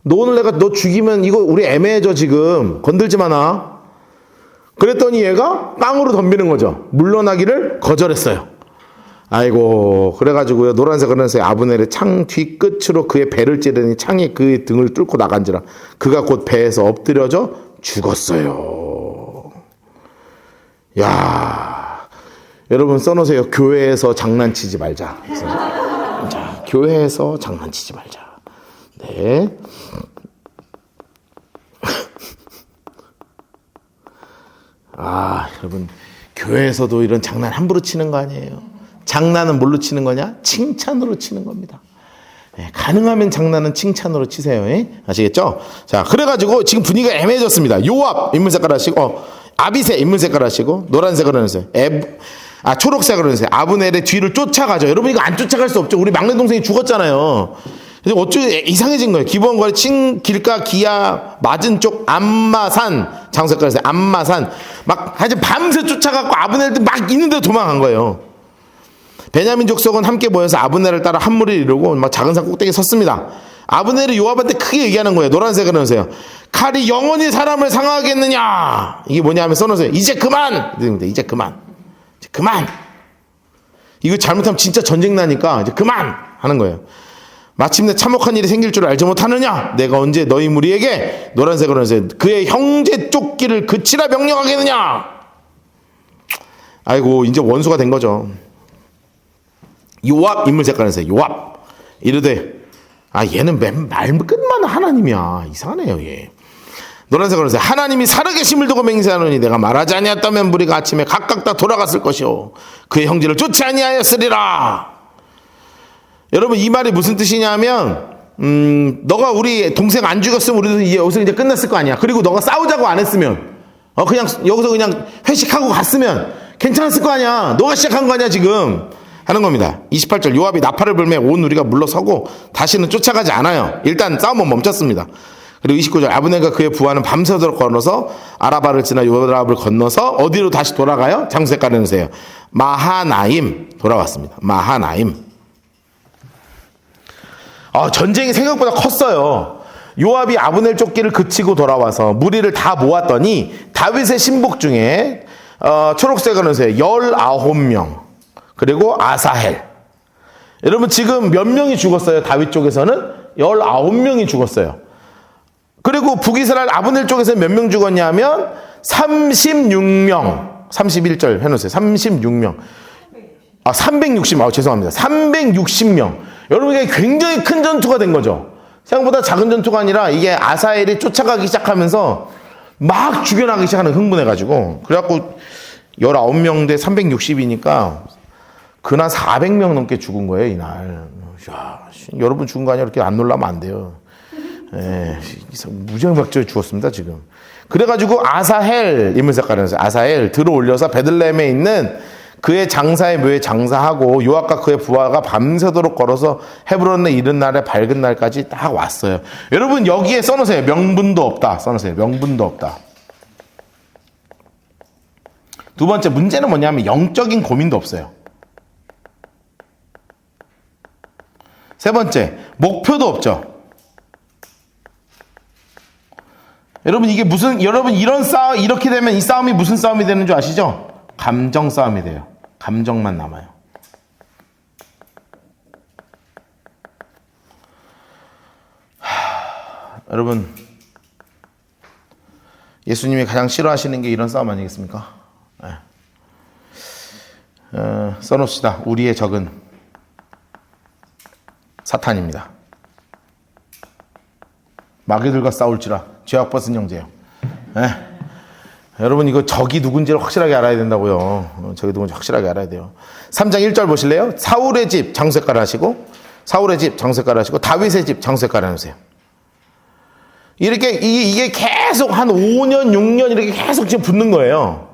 너 오늘 내가 너 죽이면 이거 우리 애매해져 지금. 건들지 마나. 그랬더니 얘가 땅으로 덤비는 거죠. 물러나기를 거절했어요. 아이고, 그래가지고요, 노란색으로 해서 아브넬의 창 뒤끝으로 그의 배를 찌르니 창이 그의 등을 뚫고 나간지라 그가 곧 배에서 엎드려져 죽었어요. 야, 여러분 써놓으세요. 교회에서 장난치지 말자. 자, 교회에서 장난치지 말자. 네. 여러분, 교회에서도 이런 장난 함부로 치는 거 아니에요. 장난은 뭘로 치는 거냐? 칭찬으로 치는 겁니다. 네, 가능하면 장난은 칭찬으로 치세요. 아시겠죠? 자, 그래가지고 지금 분위기가 애매해졌습니다. 요압 인물 색깔 하시고, 아비새 인물 색깔 하시고, 노란색으로 해주세요. 초록색으로 해주세요. 아브넬의 뒤를 쫓아가죠. 여러분 이거 안 쫓아갈 수 없죠. 우리 막내 동생이 죽었잖아요. 그래서 어쩌게 이상해진 거예요. 기본거리 길가 기야 맞은 쪽 암마산 장색깔 해서 암마산 막 하여튼 밤새 쫓아가고 아브넬도 막 있는데 도망간 거예요. 베냐민 족속은 함께 모여서 아브넬을 따라 한 무리를 이루고 막 작은 산 꼭대기에 섰습니다. 아브넬이 요압한테 크게 얘기하는 거예요. 노란색으로 해서요. 칼이 영원히 사람을 상하겠느냐? 이게 뭐냐 하면 써놓으세요. 이제 그만! 이제 그만. 이제 그만! 이거 잘못하면 진짜 전쟁 나니까 이제 그만! 하는 거예요. 마침내 참혹한 일이 생길 줄 알지 못하느냐? 내가 언제 너희 무리에게 노란색으로 해서 그의 형제 쫓기를 그치라 명령하겠느냐? 아이고, 이제 원수가 된 거죠. 요압 인물 색깔에서 요압 이르되 얘는 맨 말 끝만 하나님이야. 이상하네요 얘. 노란색으로 해서 하나님이 살아계심을 두고 맹세하노니 내가 말하지 아니했다면 무리가 아침에 각각 다 돌아갔을 것이요 그의 형제를 쫓지 아니하였으리라. 여러분 이 말이 무슨 뜻이냐면 너가 우리 동생 안 죽였으면 우리도 여기서 이제 끝났을 거 아니야. 그리고 너가 싸우자고 안 했으면 그냥 여기서 그냥 회식하고 갔으면 괜찮았을 거 아니야. 너가 시작한 거 아니야 지금 하는 겁니다. 28절 요압이 나팔을 불매 온 우리가 물러서고 다시는 쫓아가지 않아요. 일단 싸움은 멈췄습니다. 그리고 29절 아브넬과 그의 부하는 밤새도록 걸어서 아라바를 지나 요압을 건너서 어디로 다시 돌아가요? 장수색깔을 해주세요. 마하나임 돌아왔습니다. 마하나임. 전쟁이 생각보다 컸어요. 요압이 아브넬 쫓기를 그치고 돌아와서 무리를 다 모았더니 다윗의 신복 중에 초록색으로 해주세요. 19명 그리고 아사헬. 여러분 지금 몇 명이 죽었어요? 다윗 쪽에서는 19명이 죽었어요. 그리고 북이스라엘 아브넬 쪽에서는 몇 명 죽었냐면 36명. 31절 해놓으세요. 36명. 360. 죄송합니다. 360명. 여러분 이게 굉장히 큰 전투가 된 거죠. 생각보다 작은 전투가 아니라 이게 아사헬이 쫓아가기 시작하면서 막 죽여나가기 시작하는 흥분해가지고 그래갖고 19명 대 360이니까 그날 400명 넘게 죽은 거예요, 이날. 야, 여러분 죽은 거 아니야? 이렇게 안 놀라면 안 돼요. 무지막지하게 죽었습니다, 지금. 그래가지고 아사헬, 인물색깔에서 아사헬 들어 올려서 베들레헴에 있는 그의 장사의 묘에 장사하고 요압과 그의 부하가 밤새도록 걸어서 헤브론에 이른 날에 밝은 날까지 딱 왔어요. 여러분 여기에 써놓으세요. 명분도 없다. 써놓으세요. 명분도 없다. 두 번째 문제는 뭐냐면 영적인 고민도 없어요. 세 번째, 목표도 없죠. 여러분 이게 여러분 이런 싸움, 이렇게 되면 이 싸움이 무슨 싸움이 되는 줄 아시죠? 감정 싸움이 돼요. 감정만 남아요. 여러분 예수님이 가장 싫어하시는 게 이런 싸움 아니겠습니까? 네. 써놓읍시다. 우리의 적은 사탄입니다. 마귀들과 싸울지라 죄악 벗은 형제요. 네. 여러분 이거 적이 누군지를 확실하게 알아야 된다고요. 적이 누군지 확실하게 알아야 돼요. 3장 1절 보실래요? 사울의 집 장수색깔 하시고 사울의 집 장수색깔 하시고 다윗의 집 장수색깔 해주세요. 이렇게 이게 계속 한 5년 6년 이렇게 계속 지금 붙는 거예요.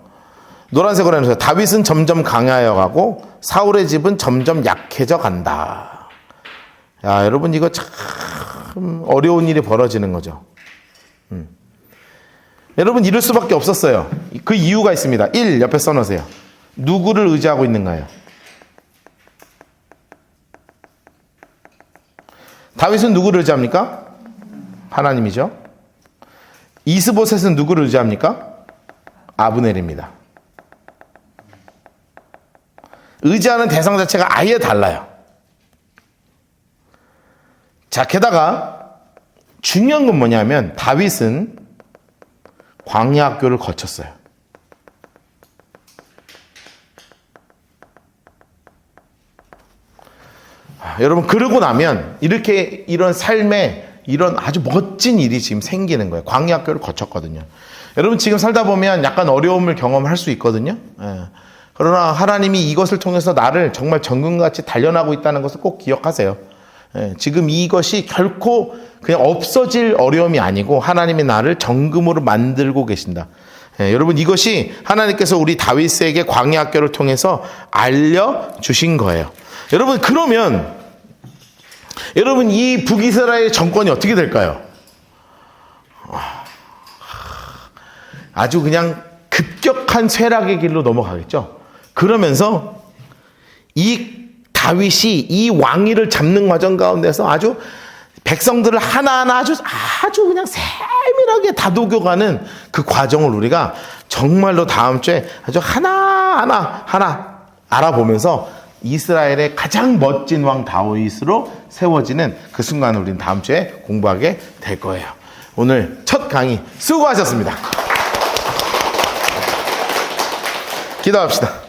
노란색으로 해주세요. 다윗은 점점 강하여 가고 사울의 집은 점점 약해져 간다. 야, 여러분 이거 참 어려운 일이 벌어지는 거죠. 여러분 이럴 수밖에 없었어요. 그 이유가 있습니다. 1 옆에 써놓으세요. 누구를 의지하고 있는가요? 다윗은 누구를 의지합니까? 하나님이죠. 이스보셋은 누구를 의지합니까? 아브넬입니다. 의지하는 대상 자체가 아예 달라요. 자, 게다가 중요한 건 뭐냐면 다윗은 광야 학교를 거쳤어요. 여러분 그러고 나면 이렇게 이런 삶에 이런 아주 멋진 일이 지금 생기는 거예요. 광야 학교를 거쳤거든요. 여러분 지금 살다 보면 약간 어려움을 경험할 수 있거든요. 그러나 하나님이 이것을 통해서 나를 정말 정금같이 단련하고 있다는 것을 꼭 기억하세요. 지금 이것이 결코 그냥 없어질 어려움이 아니고 하나님이 나를 정금으로 만들고 계신다. 여러분 이것이 하나님께서 우리 다윗에게 광야 학교를 통해서 알려주신 거예요. 여러분 그러면 여러분 이 북이스라엘 정권이 어떻게 될까요? 아주 그냥 급격한 쇠락의 길로 넘어가겠죠. 그러면서 이 다윗이 이 왕위를 잡는 과정 가운데서 아주 백성들을 하나하나 아주 그냥 세밀하게 다독여가는 그 과정을 우리가 정말로 다음 주에 아주 하나 알아보면서 이스라엘의 가장 멋진 왕 다윗으로 세워지는 그 순간을 우리는 다음 주에 공부하게 될 거예요. 오늘 첫 강의 수고하셨습니다. 기도합시다.